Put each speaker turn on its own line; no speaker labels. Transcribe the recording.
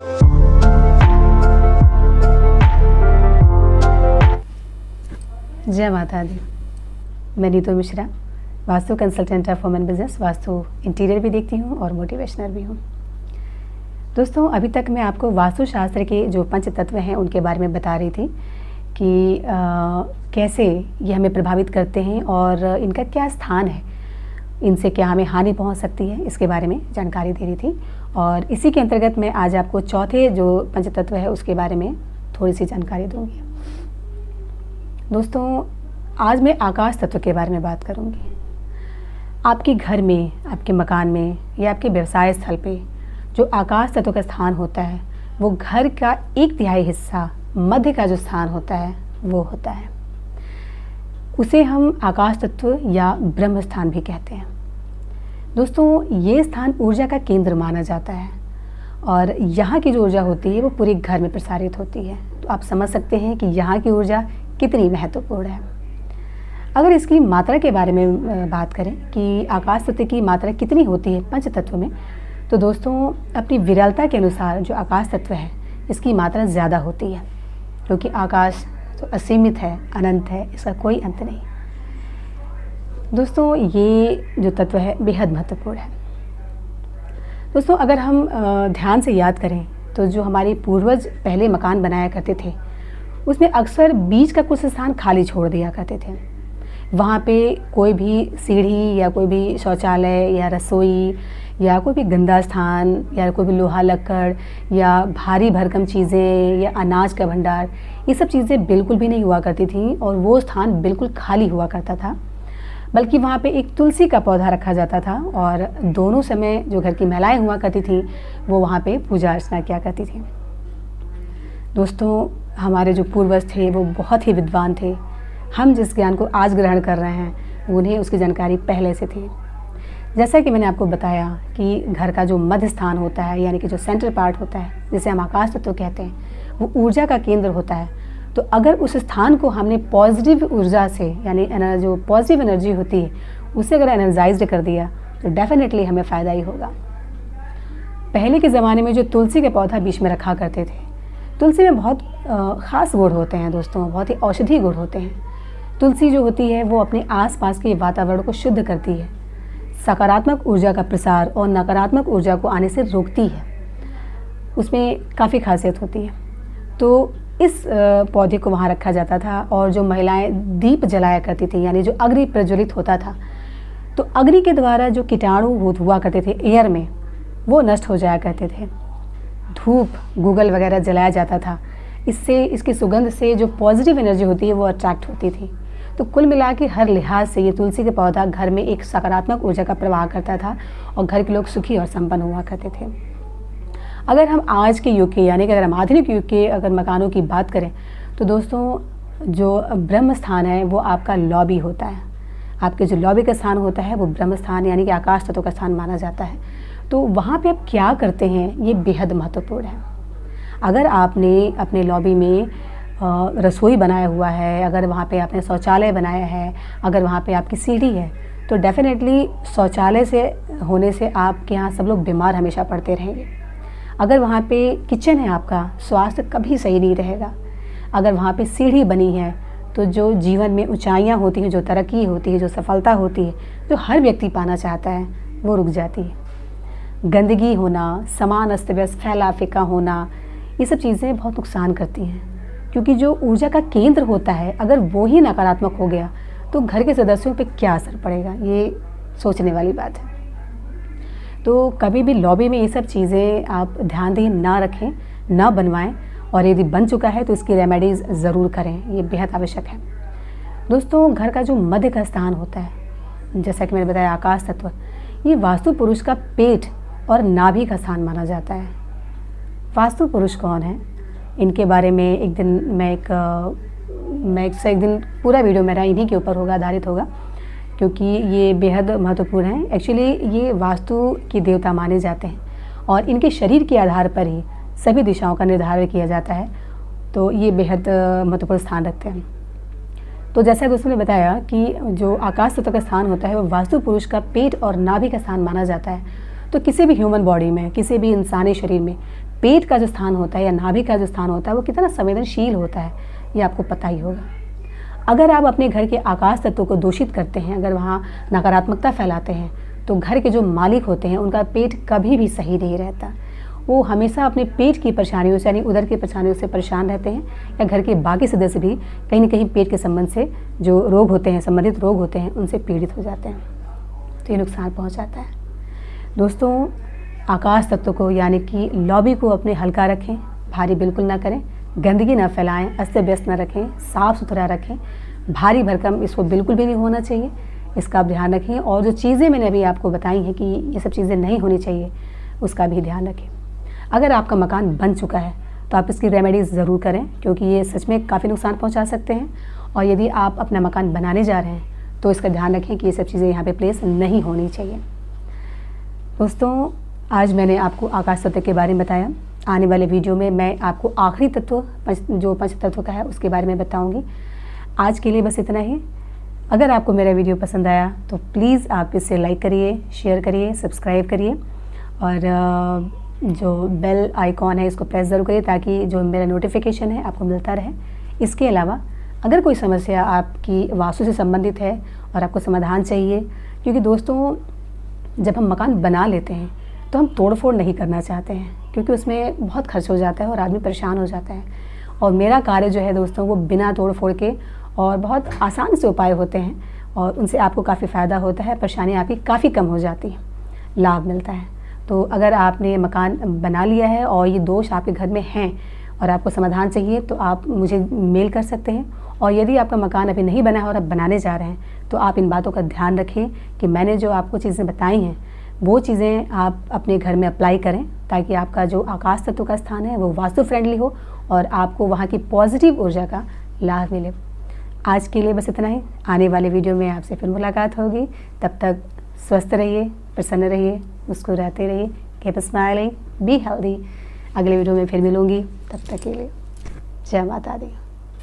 जय माता दी। मैं Neetu Mishra, vastu consultant of women business, vastu interior भी देखती हूँ और मोटिवेशनर भी हूँ। दोस्तों, अभी तक मैं आपको वास्तुशास्त्र के जो पंच तत्व हैं उनके बारे में बता रही थी कि कैसे ये हमें प्रभावित करते हैं और इनका क्या स्थान है, इनसे क्या हमें हानि पहुंच सकती है, इसके बारे में जानकारी दे रही थी। और इसी के अंतर्गत मैं आज आपको चौथे जो पंच तत्व है उसके बारे में थोड़ी सी जानकारी दूंगी। दोस्तों, आज मैं आकाश तत्व के बारे में बात करूंगी। आपके घर में, आपके मकान में या आपके व्यवसाय स्थल पे जो आकाश तत्व का स्थान होता है वो घर का 1/3 हिस्सा, मध्य का जो स्थान होता है वो होता है। उसे हम आकाश तत्व या ब्रह्म स्थान भी कहते हैं। दोस्तों, ये स्थान ऊर्जा का केंद्र माना जाता है और यहाँ की जो ऊर्जा होती है वो पूरे घर में प्रसारित होती है। तो आप समझ सकते हैं कि यहाँ की ऊर्जा कितनी महत्वपूर्ण है। अगर इसकी मात्रा के बारे में बात करें कि आकाश तत्व की मात्रा कितनी होती है पंच तत्व में, तो दोस्तों अपनी विरलता के अनुसार जो आकाश तत्व है इसकी मात्रा ज़्यादा होती है, क्योंकि आकाश तो असीमित है, अनंत है, इसका कोई अंत नहीं। दोस्तों, ये जो तत्व है बेहद महत्वपूर्ण है। दोस्तों, अगर हम ध्यान से याद करें तो जो हमारे पूर्वज पहले मकान बनाया करते थे उसमें अक्सर बीच का कुछ स्थान खाली छोड़ दिया करते थे। वहाँ पे कोई भी सीढ़ी या कोई भी शौचालय या रसोई या कोई भी गंदा स्थान या कोई भी लोहा लक्कड़ या भारी भरकम चीज़ें या अनाज का भंडार, ये सब चीज़ें बिल्कुल भी नहीं हुआ करती थी और वो स्थान बिल्कुल खाली हुआ करता था। बल्कि वहाँ पे एक तुलसी का पौधा रखा जाता था और दोनों समय जो घर की महिलाएं हुआ करती थी वो वहाँ पे पूजा अर्चना किया करती थी। दोस्तों, हमारे जो पूर्वज थे वो बहुत ही विद्वान थे। हम जिस ज्ञान को आज ग्रहण कर रहे हैं उन्हें उसकी जानकारी पहले से थी। जैसा कि मैंने आपको बताया कि घर का जो मध्य स्थान होता है, यानी कि जो सेंट्रल पार्ट होता है, जिसे हम आकाश तत्व कहते हैं, वो ऊर्जा का केंद्र होता है। तो अगर उस स्थान को हमने पॉजिटिव ऊर्जा से, यानी जो पॉजिटिव एनर्जी होती है उससे अगर एनर्जाइज्ड कर दिया तो डेफिनेटली हमें फ़ायदा ही होगा। पहले के ज़माने में जो तुलसी का पौधा बीच में रखा करते थे, तुलसी में बहुत ख़ास गुण होते हैं दोस्तों, बहुत ही औषधीय गुण होते हैं। तुलसी जो होती है वो अपने आसपास के वातावरण को शुद्ध करती है, सकारात्मक ऊर्जा का प्रसार और नकारात्मक ऊर्जा को आने से रोकती है। उसमें काफ़ी खासियत होती है। तो इस पौधे को वहाँ रखा जाता था और जो महिलाएं दीप जलाया करती थी, यानी जो अग्नि प्रज्वलित होता था, तो अग्नि के द्वारा जो कीटाणु हुआ करते थे एयर में, वो नष्ट हो जाया करते थे। धूप, गूगल वगैरह जलाया जाता था। इससे, इसकी सुगंध से जो पॉजिटिव एनर्जी होती है वो अट्रैक्ट होती थी। तो कुल मिला के हर लिहाज से ये तुलसी का पौधा घर में एक सकारात्मक ऊर्जा का प्रवाह करता था और घर के लोग सुखी और संपन्न हुआ करते थे। अगर हम आज के युग के, यानी कि अगर हम आधुनिक युग के अगर मकानों की बात करें तो दोस्तों जो ब्रह्म स्थान है वो आपका लॉबी होता है। आपके जो लॉबी का स्थान होता है वो ब्रह्म स्थान, यानी कि आकाश तत्व का स्थान माना जाता है। तो वहाँ पे आप क्या करते हैं ये बेहद महत्वपूर्ण है। अगर आपने अपने लॉबी में रसोई बनाया हुआ है, अगर वहाँ पे आपने शौचालय बनाया है, अगर वहाँ पे आपकी सीढ़ी है, तो डेफिनेटली शौचालय से होने से आपके यहाँ सब लोग बीमार हमेशा पड़ते रहेंगे। अगर वहाँ पे किचन है आपका, स्वास्थ्य कभी सही नहीं रहेगा। अगर वहाँ पे सीढ़ी बनी है तो जो जीवन में ऊंचाइयाँ होती हैं, जो तरक्की होती है, जो सफलता होती है, जो हर व्यक्ति पाना चाहता है, वो रुक जाती है। गंदगी होना, सामान अस्त व्यस्त फैला फेंका होना, ये सब चीज़ें बहुत नुकसान करती हैं, क्योंकि जो ऊर्जा का केंद्र होता है अगर वो ही नकारात्मक हो गया तो घर के सदस्यों पे क्या असर पड़ेगा, ये सोचने वाली बात है। तो कभी भी लॉबी में ये सब चीज़ें आप ध्यान दें, ना रखें, ना बनवाएं, और यदि बन चुका है तो इसकी रेमेडीज़ ज़रूर करें, ये बेहद आवश्यक है। दोस्तों, घर का जो मध्य का स्थान होता है, जैसा कि मैंने बताया आकाश तत्व, ये वास्तु पुरुष का पेट और नाभि का स्थान माना जाता है। वास्तु पुरुष कौन है, इनके बारे में एक दिन मैं एक दिन पूरा वीडियो मेरा इन्हीं के ऊपर होगा, आधारित होगा, क्योंकि ये बेहद महत्वपूर्ण है। एक्चुअली ये वास्तु के देवता माने जाते हैं और इनके शरीर के आधार पर ही सभी दिशाओं का निर्धारण किया जाता है। तो ये बेहद महत्वपूर्ण स्थान रखते हैं। तो जैसा दोस्तों ने बताया कि जो आकाश तत्व का स्थान होता है वो वास्तु पुरुष का पेट और नाभि का स्थान माना जाता है। तो किसी भी ह्यूमन बॉडी में, किसी भी इंसानी शरीर में पेट का जो स्थान होता है या नाभि का जो स्थान होता है वो कितना संवेदनशील होता है, ये आपको पता ही होगा। अगर आप अपने घर के आकाश तत्व को दूषित करते हैं, अगर वहाँ नकारात्मकता फैलाते हैं, तो घर के जो मालिक होते हैं उनका पेट कभी भी सही नहीं रहता। वो हमेशा अपने पेट की परेशानियों से यानी उदर की परेशानियों से परेशान रहते हैं, या घर के बाकी सदस्य भी कहीं न कहीं पेट के संबंध से जो रोग होते हैं, संबंधित रोग होते हैं, उनसे पीड़ित हो जाते हैं, तो ये नुकसान पहुँचाता है। दोस्तों, आकाश तत्व को यानी कि लॉबी को अपने हल्का रखें, भारी बिल्कुल ना करें, गंदगी ना फैलाएं, अस्त व्यस्त ना रखें, साफ़ सुथरा रखें, भारी भरकम इसको बिल्कुल भी नहीं होना चाहिए, इसका आप ध्यान रखें। और जो चीज़ें मैंने अभी आपको बताई हैं कि ये सब चीज़ें नहीं होनी चाहिए, उसका भी ध्यान रखें। अगर आपका मकान बन चुका है तो आप इसकी रेमेडीज़ ज़रूर करें, क्योंकि ये सच में काफ़ी नुकसान पहुँचा सकते हैं। और यदि आप अपना मकान बनाने जा रहे हैं तो इसका ध्यान रखें कि ये सब चीज़ें यहाँ पर प्लेस नहीं होनी चाहिए। दोस्तों, आज मैंने आपको आकाश तत्व के बारे में बताया। आने वाले वीडियो में मैं आपको आखिरी तत्व जो पंच तत्व का है उसके बारे में बताऊंगी। आज के लिए बस इतना ही। अगर आपको मेरा वीडियो पसंद आया तो प्लीज़ आप इसे लाइक करिए, शेयर करिए, सब्सक्राइब करिए और जो बेल आइकॉन है इसको प्रेस ज़रूर करिए ताकि जो मेरा नोटिफिकेशन है आपको मिलता रहे। इसके अलावा अगर कोई समस्या आपकी वास्तु से संबंधित है और आपको समाधान चाहिए, क्योंकि दोस्तों जब हम मकान बना लेते हैं तो हम तोड़-फोड़ नहीं करना चाहते हैं, क्योंकि उसमें बहुत खर्च हो जाता है और आदमी परेशान हो जाता है। और मेरा कार्य जो है दोस्तों वो बिना तोड़-फोड़ के और बहुत आसान से उपाय होते हैं और उनसे आपको काफ़ी फ़ायदा होता है, परेशानी आपकी काफ़ी कम हो जाती है, लाभ मिलता है। तो अगर आपने मकान बना लिया है और ये दोष आपके घर में हैं और आपको समाधान चाहिए तो आप मुझे मेल कर सकते हैं। और यदि आपका मकान अभी नहीं बना है और आप बनाने जा रहे हैं तो आप इन बातों का ध्यान रखें कि मैंने जो आपको चीज़ें बताई हैं वो चीज़ें आप अपने घर में अप्लाई करें, ताकि आपका जो आकाश तत्व का स्थान है वो वास्तु फ्रेंडली हो और आपको वहाँ की पॉजिटिव ऊर्जा का लाभ मिले। आज के लिए बस इतना ही। आने वाले वीडियो में आपसे फिर मुलाकात होगी। तब तक स्वस्थ रहिए, प्रसन्न रहिए, मुस्कुराते रहिए, कीप स्माइलिंग, बी हेल्दी। अगले वीडियो में फिर मिलूँगी, तब तक के लिए जय माता दी।